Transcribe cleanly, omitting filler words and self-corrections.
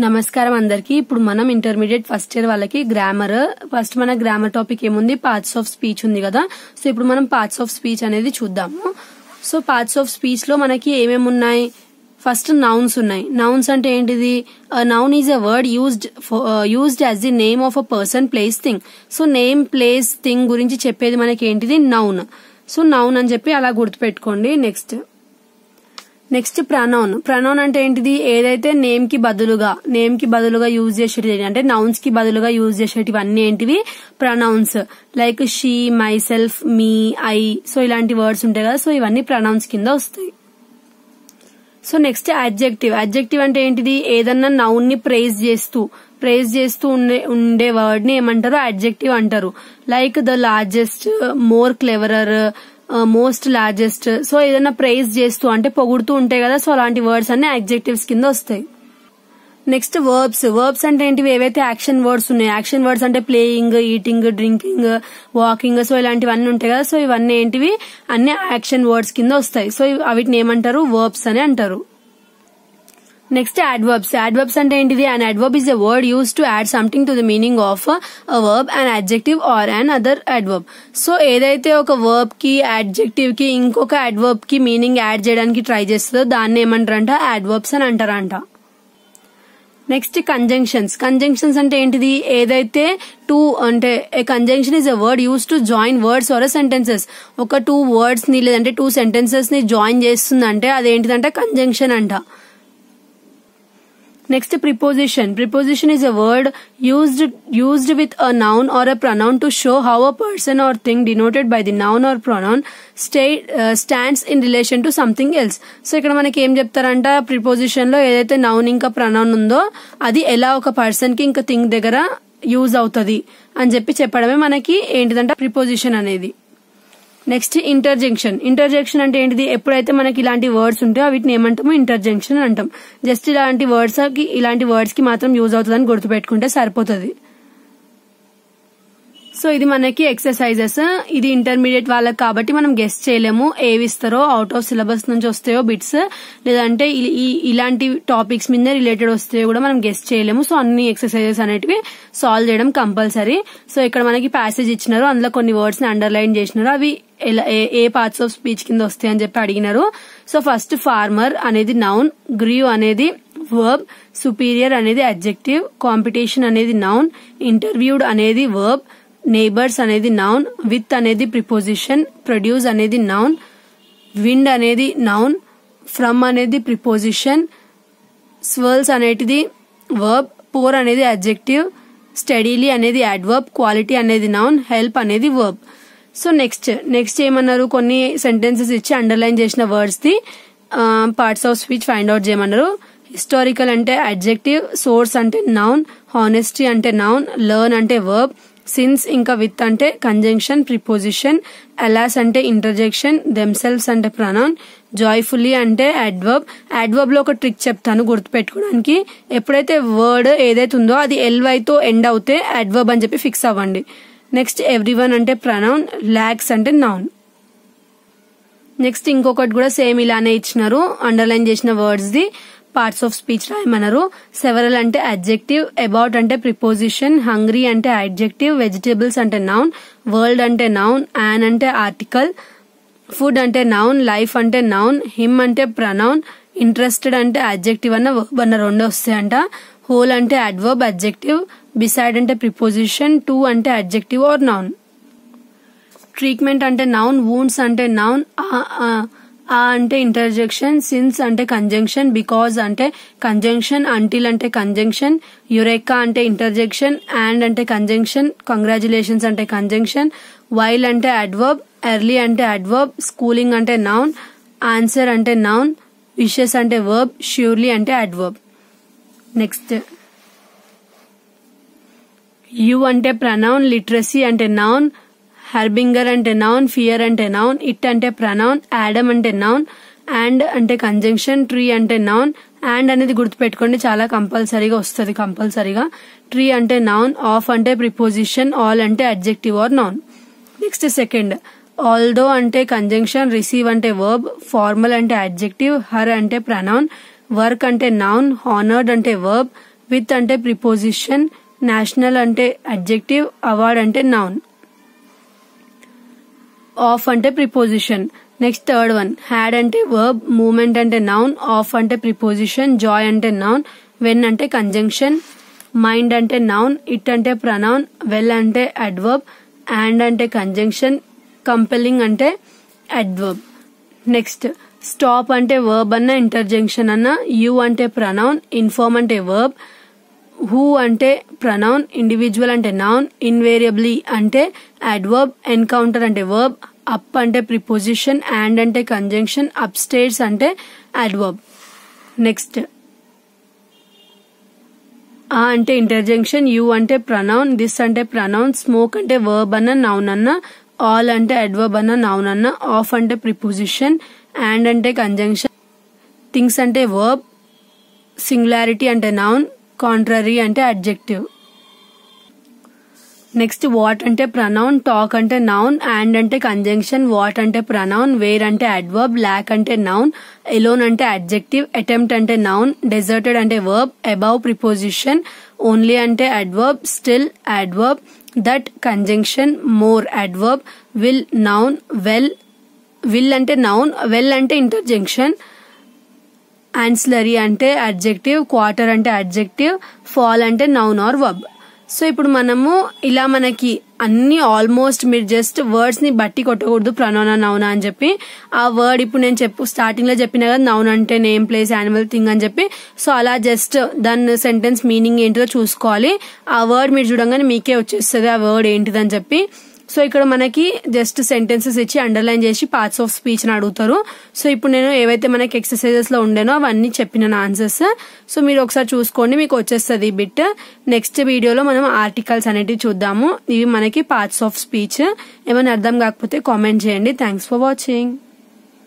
నమస్కారం అందరికి. ఇప్పుడు మనం ఇంటర్మీడియట్ ఫస్ట్ ఇయర్ వాళ్ళకి గ్రామర్ ఫస్ట్ మన గ్రామర్ టాపిక్ ఏముంది, పార్ట్స్ ఆఫ్ స్పీచ్ ఉంది కదా. సో ఇప్పుడు మనం పార్ట్స్ ఆఫ్ స్పీచ్ అనేది చూద్దాము. సో పార్ట్స్ ఆఫ్ స్పీచ్ లో మనకి ఏమేమి ఉన్నాయి? ఫస్ట్ నౌన్స్ ఉన్నాయి. నౌన్స్ అంటే ఏంటిది? Noun is a word used as the name of a person, place, thing. So name, place, thing గురించి చెప్పేది మనకి ఏంటిది? నౌన్. సో నౌన్ అని చెప్పి అలా గుర్తుపెట్టుకోండి. Next pronoun. ప్రనౌన్ అంటే ఏంటిది? ఏదైతే నేమ్ కి బదులుగా యూజ్ చేసేటి, అంటే నౌన్స్ కి బదులుగా యూజ్ చేసేటివన్నీ ఏంటివి? Pronouns. Like she, my self, me, I. So ఇలాంటి వర్డ్స్ ఉంటాయి కదా. సో ఇవన్నీ ప్రనౌన్స్ కింద వస్తాయి. So next adjective. అడ్జెక్టివ్ అంటే ఏంటిది? ఏదన్నా నౌన్ ని ప్రైజ్ చేస్తూ ఉండే వర్డ్ ని ఏమంటారు? అడ్జెక్టివ్ అంటారు. Like the largest, more cleverer, most largest. So ఏదైనా ప్రైజ్ చేస్తూ అంటే పొగుడుతూ ఉంటాయి కదా. సో అలాంటి వర్డ్స్ అన్ని అడ్జెక్టివ్స్ కింద వస్తాయి. నెక్స్ట్ వర్బ్స్ అంటే ఏంటివి? ఏవైతే యాక్షన్ వర్డ్స్ ఉన్నాయి. యాక్షన్ వర్డ్స్ అంటే playing, eating, drinking, walking. So ఇలాంటివన్నీ ఉంటాయి కదా. సో ఇవన్నీ ఏంటివి? అన్ని యాక్షన్ వర్డ్స్ కింద వస్తాయి. సో వీటిని ఏమంటారు? వర్బ్స్ అని అంటారు. నెక్స్ట్ adverbs అంటే ఏంటిది? an adverb is a word used to add something to the meaning of a verb, an adjective or an other adverb. So ఏదైతే ఒక వర్బ్ కి, adjective కి ఇంకొక adverb కి మీనింగ్ యాడ్ చేయడానికి ట్రై చేస్తుందో దాన్ని ఏమంటారంట? adverbs అని అంటారంట. నెక్స్ట్ కంజంక్షన్స్ అంటే ఏంటిది? ఏదైతే conjunction is a word use to join words or sentences. ఒక టూ వర్డ్స్ ని లేదంటే టూ సెంటెన్సెస్ ని జాయిన్ చేస్తుందంటే అదేంటిదంటే కంజంక్షన్ అంట. Next preposition is a word used with a noun or a pronoun to show how a person or thing denoted by the noun or pronoun stands in relation to something else. So ఇక్కడ మనకి ఏం చెప్తారంట? Preposition లో ఏదైతే noun ఇంకా pronoun ఉందో అది ఎలా ఒక పర్సన్ కి ఇంకా థింగ్ దగ్గర యూజ్ అవుతుంది అని చెప్పడమే మనకి ఏంటిదంట ప్రిపోజిషన్ అనేది. నెక్స్ట్ ఇంటర్జెక్షన్ అంటే ఏంటిది? ఎప్పుడైతే మనకి ఇలాంటి వర్డ్స్ ఉంటాయో వీటిని ఏమంటాము? ఇంటర్జెక్షన్ అంటాం. జస్ట్ ఇలాంటి వర్డ్స్ కి మాత్రం యూజ్ అవుతుందని గుర్తుపెట్టుకుంటే సరిపోతుంది. సో ఇది మనకి ఎక్సర్సైజెస్. ఇది ఇంటర్మీడియట్ వాళ్ళకి కాబట్టి మనం గెస్ చేయలేము. ఏవి ఇస్తారో అవుట్ ఆఫ్ సిలబస్ నుంచి వస్తాయో బిట్స్, లేదంటే ఇలాంటి టాపిక్స్ మీద రిలేటెడ్ వస్తాయో కూడా మనం గెస్ చేయలేము. సో అన్ని ఎక్సర్సైజెస్ అనేటివి సాల్వ్ చేయడం కంపల్సరీ. సో ఇక్కడ మనకి ప్యాసేజ్ ఇచ్చినారు, అందులో కొన్ని వర్డ్స్ ని అండర్లైన్ చేసినారు. అవి ఏ పార్ట్స్ ఆఫ్ స్పీచ్ కింద వస్తాయి అని చెప్పి అడిగినారు. సో ఫస్ట్ ఫార్మర్ అనేది నౌన్, గ్రీవ్ అనేది వర్బ్, సుపీరియర్ అనేది అడ్జెక్టివ్, కాంపిటీషన్ అనేది నౌన్, ఇంటర్వ్యూడ్ అనేది వర్బ్, నైబర్స్ అనేది నౌన్, విత్ అనేది ప్రిపోజిషన్, ప్రొడ్యూస్ అనేది నౌన్, విండ్ అనేది నౌన్, ఫ్రమ్ అనేది ప్రిపోజిషన్, స్వర్ల్స్ అనేది వర్బ్, పోర్ అనేది అడ్జెక్టివ్, స్టడీలీ అనేది అడ్వర్బ్, క్వాలిటీ అనేది నౌన్, హెల్ప్ అనేది వర్బ్. సో నెక్స్ట్ ఏమన్నారు? కొన్ని సెంటెన్సెస్ ఇచ్చి అండర్లైన్ చేసిన words the parts of speech find out చేయమన్నారు. హిస్టారికల్ అంటే అడ్జెక్టివ్, సోర్స్ అంటే నౌన్, హానెస్టీ అంటే నౌన్, లెర్న్ అంటే వర్బ్, సిన్స్ ఇంకా విత్ అంటే కంజంక్షన్, ప్రిపోజిషన్, అలాస్ అంటే ఇంటర్జెక్షన్, దెమ్సెల్వ్స్ అంటే ప్రొనౌన్, జాయ్ఫుల్లీ అంటే అడ్వర్బ్ లో ఒక ట్రిక్ చెప్తాను గుర్తుపెట్టుకోవడానికి. ఎప్పుడైతే వర్డ్ ఏదైతే ఉందో అది LY తో ఎండ్ అవుతే అడ్వర్బ్ అని చెప్పి ఫిక్స్ అవ్వండి. నెక్స్ట్ ఎవ్రీవన్ అంటే ప్రొనౌన్, లాక్స్ అంటే నౌన్. నెక్స్ట్ ఇంకొకటి కూడా సేమ్ ఇలానే ఇచ్చినారు, అండర్లైన్ చేసిన words the parts of speech రాయమన్నారు. సెవరల్ అంటే అడ్జెక్టివ్, అబౌట్ అంటే ప్రిపోజిషన్, హంగ్రీ అంటే అడ్జెక్టివ్, వెజిటేబుల్స్ అంటే నౌన్, వరల్డ్ అంటే నౌన్, యాన్ అంటే ఆర్టికల్, ఫుడ్ అంటే నౌన్, లైఫ్ అంటే నౌన్, హిమ్ అంటే ప్రొనౌన్, ఇంట్రెస్టెడ్ అంటే అడ్జెక్టివ్ అన్న రెండు వస్తాయంట, హోల్ అంటే అడ్వర్బ్ అడ్జెక్టివ్, బిసైడ్ అంటే ప్రిపోజిషన్, టు అంటే అడ్జెక్టివ్ ఆర్ నౌన్. ట్రీట్మెంట్ అంటే నౌన్, వూండ్స్ అంటే నౌన్, అంటే ఇంటర్జెక్షన్, సిన్స్ అంటే కంజంక్షన్, బికాజ్ అంటే కంజంక్షన్, అంటిల్ అంటే కంజంక్షన్, యురేకా అంటే ఇంటర్జెక్షన్, అండ్ అంటే కంజంక్షన్, కంగ్రాచులేషన్స్ అంటే కంజంక్షన్, వైల్ అంటే అడ్వర్బ్, ఎర్లీ అంటే అడ్వర్బ్, స్కూలింగ్ అంటే నౌన్, ఆన్సర్ అంటే నౌన్, విషెస్ అంటే వర్బ్, ష్యూర్లీ అంటే అడ్వర్బ్. నెక్స్ట్ యు అంటే ప్రొనౌన్, లిటరసీ అంటే నౌన్, హర్బింగర్ అంటే నౌన్, ఫియర్ అంటే నౌన్, ఇట్ అంటే ప్రొనౌన్, యాడమ్ అంటే నౌన్, అండ్ అంటే కంజంక్షన్, ట్రీ అంటే నౌన్. అండ్ అనేది గుర్తుపెట్టుకోండి, చాలా కంపల్సరీగా వస్తుంది కంపల్సరీగా. ట్రీ అంటే నౌన్, ఆఫ్ అంటే ప్రిపోజిషన్, ఆల్ అంటే adjective or noun. Next second although అంటే కంజంక్షన్, రిసీవ్ అంటే వర్బ్, ఫార్మల్ అంటే అడ్జెక్టివ్, హర్ అంటే ప్రొనౌన్, వర్క్ అంటే నౌన్, హానర్డ్ అంటే వర్బ్, విత్ అంటే ప్రిపోజిషన్, నేషనల్ అంటే అడ్జెక్టివ్, అవార్డ్ అంటే నౌన్. ఆఫ్ అంటే preposition. Next third one, had అంటే వర్బ్, మూమెంట్ అంటే నౌన్, ఆఫ్ అంటే ప్రిపోజిషన్, జాయ్ అంటే నౌన్, వెన్ అంటే కంజంక్షన్, మైండ్ అంటే నౌన్, ఇట్ అంటే ప్రనౌన్, వెల్ అంటే అడ్వర్బ్, అండ్ అంటే కంజంక్షన్, కంపెలింగ్ అంటే అడ్వర్బ్. నెక్స్ట్ స్టాప్ అంటే వర్బ్ అన్న ఇంటర్జంక్షన్ అన్న, యూ అంటే ప్రనౌన్, ఇన్ఫార్మ్ అంటే వర్బ్, హూ అంటే ప్రనౌన్, ఇండివిజువల్ అంటే నౌన్, ఇన్వేరియబ్లీ అంటే అడ్వర్బ్, ఎన్కౌంటర్ అంటే వర్బ్, అప్ అంటే ప్రిపోజిషన్, అండ్ అంటే కంజంక్షన్, అప్ స్టేర్స్ అంటే అడ్వర్బ్. నెక్స్ట్ ఆ అంటే ఇంటర్జంక్షన్, యూ అంటే ప్రనౌన్, దిస్ అంటే ప్రనౌన్, స్మోక్ అంటే వర్బ్ అన్న నౌన్ అన్న, ఆల్ అంటే అడ్వర్బ్ అన్న నౌన్ అన్న, ఆఫ్ అంటే ప్రిపోజిషన్, అండ్ అంటే కంజంక్షన్, థింగ్స్ అంటే వర్బ్, సింగులారిటీ అంటే నౌన్, కాంట్రరీ అంటే అడ్జెక్టివ్. నెక్స్ట్ వాట్ అంటే ప్రనౌన్, టాక్ అంటే నౌన్, అండ్ అంటే కంజంక్షన్, వాట్ అంటే ప్రనౌన్, వేర్ అంటే అడ్వర్బ్, లాక్ అంటే నౌన్, ఎలోన్ అంటే అడ్జెక్టివ్, అటెంప్ట్ అంటే నౌన్, డెజర్టెడ్ అంటే వర్బ్, అబౌవ్ ప్రిపోజిషన్, ఓన్లీ అంటే adverb, still adverb, that conjunction, more adverb, will noun, will అంటే నౌన్, వెల్ అంటే ఇంటర్జంక్షన్, ఆన్సిలరీ అంటే అడ్జెక్టివ్, క్వార్టర్ అంటే అడ్జెక్టివ్, ఫాల్ అంటే నౌన్ ఆర్ వర్బ్. సో ఇప్పుడు మనము ఇలా మనకి అన్ని ఆల్మోస్ట్ మీరు జస్ట్ వర్డ్స్ ని బట్టి కొట్టకూడదు ప్రనౌనా నౌనా అని చెప్పి. ఆ వర్డ్ ఇప్పుడు నేను స్టార్టింగ్ లో చెప్పిన కదా నౌన్ అంటే నేమ్, ప్లేస్, యానిమల్, థింగ్ అని చెప్పి. సో అలా జస్ట్ దాని సెంటెన్స్ మీనింగ్ ఏంటిదో చూసుకోవాలి. ఆ వర్డ్ మీరు చూడంగానే మీకే వచ్చేస్తుంది ఆ వర్డ్ ఏంటిదని చెప్పి. సో ఇక్కడ మనకి జస్ట్ సెంటెన్సెస్ ఇచ్చి అండర్లైన్ చేసి పార్ట్స్ ఆఫ్ స్పీచ్ అని అడుగుతారు. సో ఇప్పుడు నేను ఏవైతే మనకి ఎక్సర్సైజెస్ లో ఉండేనో అవన్నీ చెప్పిన ఆన్సర్స్. సో మీరు ఒకసారి చూసుకోండి, మీకు వచ్చేస్తుంది ఈ బిట్. నెక్స్ట్ వీడియోలో మనం ఆర్టికల్స్ అనేటివి చూద్దాము. ఇవి మనకి పార్ట్స్ ఆఫ్ స్పీచ్. ఏమైనా అర్థం కాకపోతే కామెంట్ చేయండి. Thanks for watching.